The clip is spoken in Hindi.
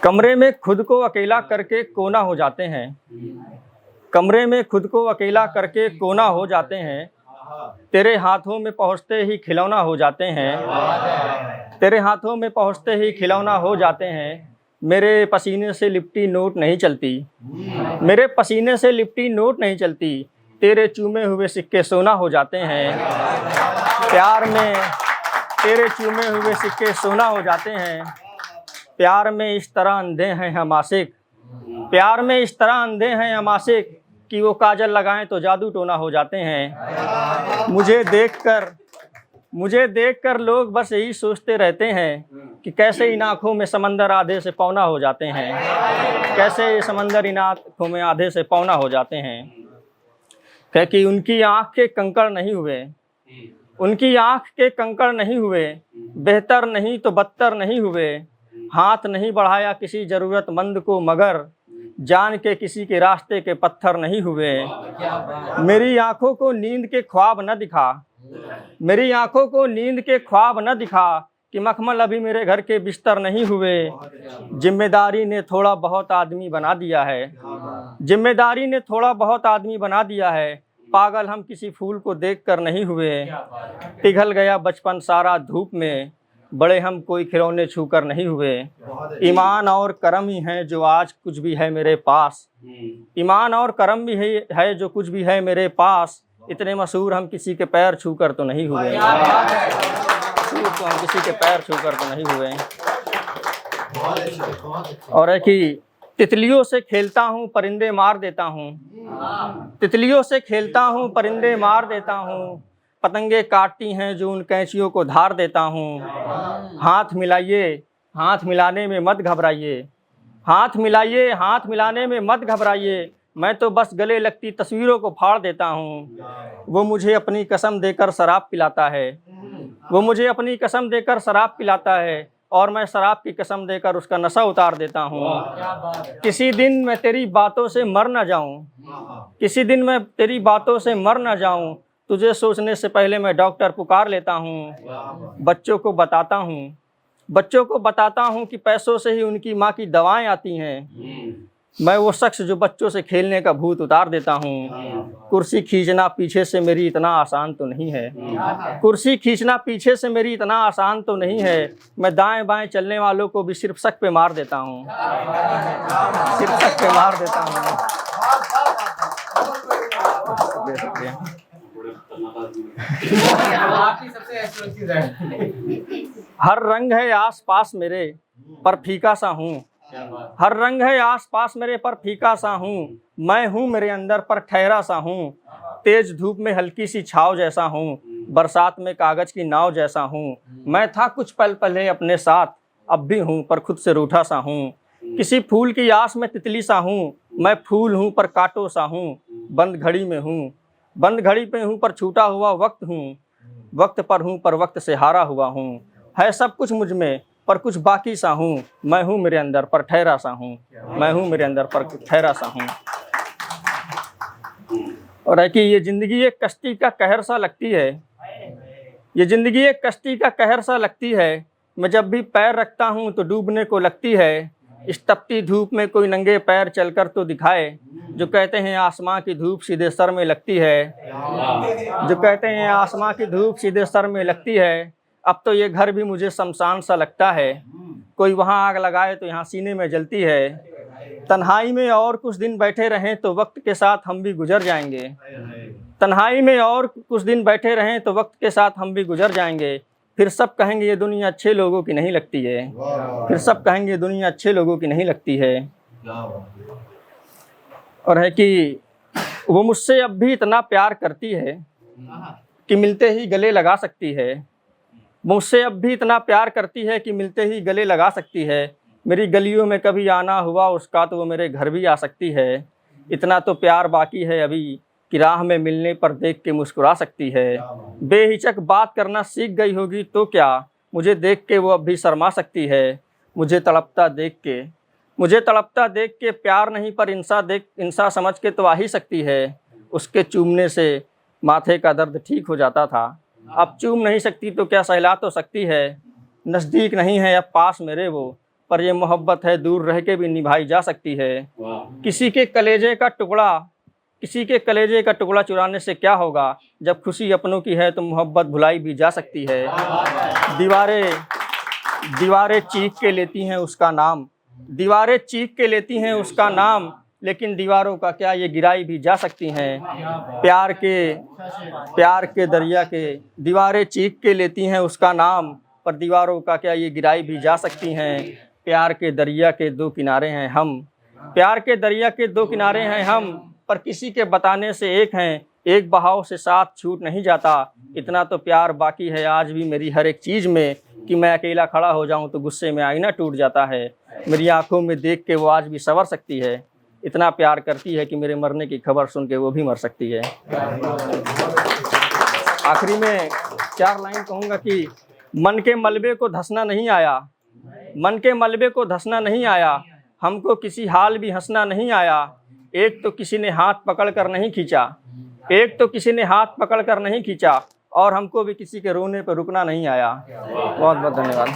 कमरे में खुद को अकेला करके कोना हो जाते हैं। कमरे में खुद को अकेला करके कोना हो जाते हैं। तेरे हाथों में पहुँचते ही खिलौना हो जाते हैं। तेरे हाथों में पहुँचते ही खिलौना हो जाते हैं। मेरे पसीने से लिपटी नोट नहीं चलती। मेरे पसीने से लिपटी नोट नहीं चलती। तेरे चूमे हुए सिक्के सोना हो जाते हैं। प्यार में तेरे चूमे हुए सिक्के सोना हो जाते हैं। प्यार में इस तरह अंधे हैं हम आशिक। प्यार में इस तरह अंधे हैं हम आशिक कि वो काजल लगाएं तो जादू टोना हो जाते हैं। मुझे देखकर लोग बस यही सोचते रहते हैं कि कैसे इन आँखों में समंदर आधे से पौना हो जाते हैं। कैसे ये समंदर इन आँखों में आधे से पौना हो जाते हैं। क्योंकि उनकी आँख के कंकड़ नहीं हुए। उनकी आँख के कंकड़ नहीं हुए। बेहतर नहीं तो बदतर नहीं हुए। हाथ नहीं बढ़ाया किसी ज़रूरतमंद को मगर जान के किसी के रास्ते के पत्थर नहीं हुए। मेरी आँखों को नींद के ख्वाब न दिखा। मेरी आँखों को नींद के ख्वाब न दिखा कि मखमल अभी मेरे घर के बिस्तर नहीं हुए। जिम्मेदारी ने थोड़ा बहुत आदमी बना दिया है। जिम्मेदारी ने थोड़ा बहुत आदमी बना दिया है। पागल हम किसी फूल को देखकर नहीं हुए। पिघल गया बचपन सारा धूप में। बड़े हम कोई खिलौने छूकर नहीं हुए। ईमान और करम ही है जो आज कुछ भी है मेरे पास। ईमान और करम भी है जो कुछ भी है मेरे पास। इतने मशहूर हम किसी के पैर छूकर तो नहीं हुए। तो हम किसी के पैर छूकर तो नहीं हुए। और है कि तितलियों से खेलता हूँ परिंदे मार देता हूँ। तितलियों से खेलता हूँ परिंदे मार देता हूँ। पतंगे काटती हैं जो उन कैंचियों को धार देता हूँ। हाथ मिलाइए हाथ मिलाने में मत घबराइए। हाथ मिलाइए हाथ मिलाने में मत घबराइए। मैं तो बस गले लगती तस्वीरों को फाड़ देता हूँ। वो मुझे अपनी कसम देकर शराब पिलाता है। वो मुझे अपनी कसम देकर शराब पिलाता है और मैं शराब की कसम देकर उसका नशा उतार देता हूँ। किसी दिन मैं तेरी बातों से मर न जाऊँ। किसी दिन मैं तेरी बातों से मर न जाऊँ। तुझे सोचने से पहले मैं डॉक्टर पुकार लेता हूँ। बच्चों को बताता हूँ कि पैसों से ही उनकी माँ की दवाएं आती हैं। मैं वो शख्स जो बच्चों से खेलने का भूत उतार देता हूँ। कुर्सी खींचना पीछे से मेरी इतना आसान तो नहीं है। कुर्सी खींचना पीछे से मेरी इतना आसान तो नहीं है। मैं दाएं बाएं चलने वालों को भी सिर्फ सक पे मार देता हूँ। सिर्फ सक पे मार देता हूँ। हर रंग है आस पास मेरे पर फीका सा हूँ। हर रंग है आस पास मेरे पर फीका सा हूँ। मैं हूँ मेरे अंदर पर ठहरा सा हूँ। तेज धूप में हल्की सी छाव जैसा हूँ। बरसात में कागज की नाव जैसा हूँ। मैं था कुछ पल पहले अपने साथ अब भी हूँ पर खुद से रूठा सा हूँ। किसी फूल की आस में तितली सा हूँ। मैं फूल हूँ पर कांटों सा हूँ। बंद घड़ी में हूँ बंद घड़ी पे हूँ पर छूटा हुआ वक्त हूँ। वक्त पर हूँ पर वक्त से हारा हुआ हूँ। है सब कुछ मुझ में पर कुछ बाकी सा हूँ। मैं हूँ मेरे अंदर पर ठहरा सा हूँ। मैं हूँ मेरे अंदर पर ठहरा सा हूँ। और है कि ये ज़िंदगी एक कश्ती का कहर सा लगती है। ये ज़िंदगी एक कश्ती का कहर सा लगती है। मैं जब भी पैर रखता हूँ तो डूबने को लगती है। इस तपती धूप में कोई नंगे पैर चलकर तो दिखाए। जो कहते हैं आसमां की धूप सीधे सर में लगती है। जो कहते हैं आसमां की धूप सीधे सर में लगती है। अब तो ये घर भी मुझे शमशान सा लगता है। कोई वहाँ आग लगाए तो यहाँ सीने में जलती है। तन्हाई में और कुछ दिन बैठे रहें तो वक्त के साथ हम भी गुजर जाएंगे। तन्हाई में और कुछ दिन बैठे रहें तो वक्त के साथ हम भी गुजर जाएंगे। फिर सब कहेंगे ये दुनिया अच्छे लोगों की नहीं लगती है। फिर सब कहेंगे ये दुनिया अच्छे लोगों की नहीं लगती है। और है कि वो मुझसे अब भी इतना प्यार करती है कि मिलते ही गले लगा सकती है। मुझसे अब भी इतना प्यार करती है कि मिलते ही गले लगा सकती है। मेरी गलियों में कभी आना हुआ उसका तो वो मेरे घर भी आ सकती है। इतना तो प्यार बाकी है अभी कि राह में मिलने पर देख के मुस्कुरा सकती है। बेहिचक बात करना सीख गई होगी तो क्या मुझे देख के वो अब भी शर्मा सकती है। मुझे तड़पता देख के प्यार नहीं पर इंसा समझ के तो आ ही सकती है। उसके चूमने से माथे का दर्द ठीक हो जाता था। अब चूम नहीं सकती तो क्या सहला तो सकती है। नज़दीक नहीं है अब पास मेरे वो पर ये मोहब्बत है दूर रह के भी निभाई जा सकती है। किसी के कलेजे का टुकड़ा चुराने से क्या होगा, जब खुशी अपनों की है तो मोहब्बत भुलाई भी जा सकती है। दीवारें चीख के लेती हैं उसका नाम, लेकिन दीवारों का क्या ये गिराई भी जा सकती हैं। प्यार के दरिया के दीवारें चीख के लेती हैं उसका नाम, पर दीवारों का क्या ये गिराई भी जा सकती हैं। प्यार के दरिया के दो किनारे हैं हम, पर किसी के बताने से एक हैं, एक बहाव से साथ छूट नहीं जाता। इतना तो प्यार बाकी है आज भी मेरी हर एक चीज़ में, कि मैं अकेला खड़ा हो जाऊं तो गुस्से में आईना टूट जाता है। मेरी आंखों में देख के वो आज भी संवर सकती है, इतना प्यार करती है कि मेरे मरने की खबर सुन के वो भी मर सकती है। आखिरी में 4 लाइन कहूँगा कि मन के मलबे को धंसना नहीं आया, हमको किसी हाल भी हंसना नहीं आया। एक तो किसी ने हाथ पकड़ कर नहीं खींचा, और हमको भी किसी के रोने पर रुकना नहीं आया। बहुत बहुत धन्यवाद।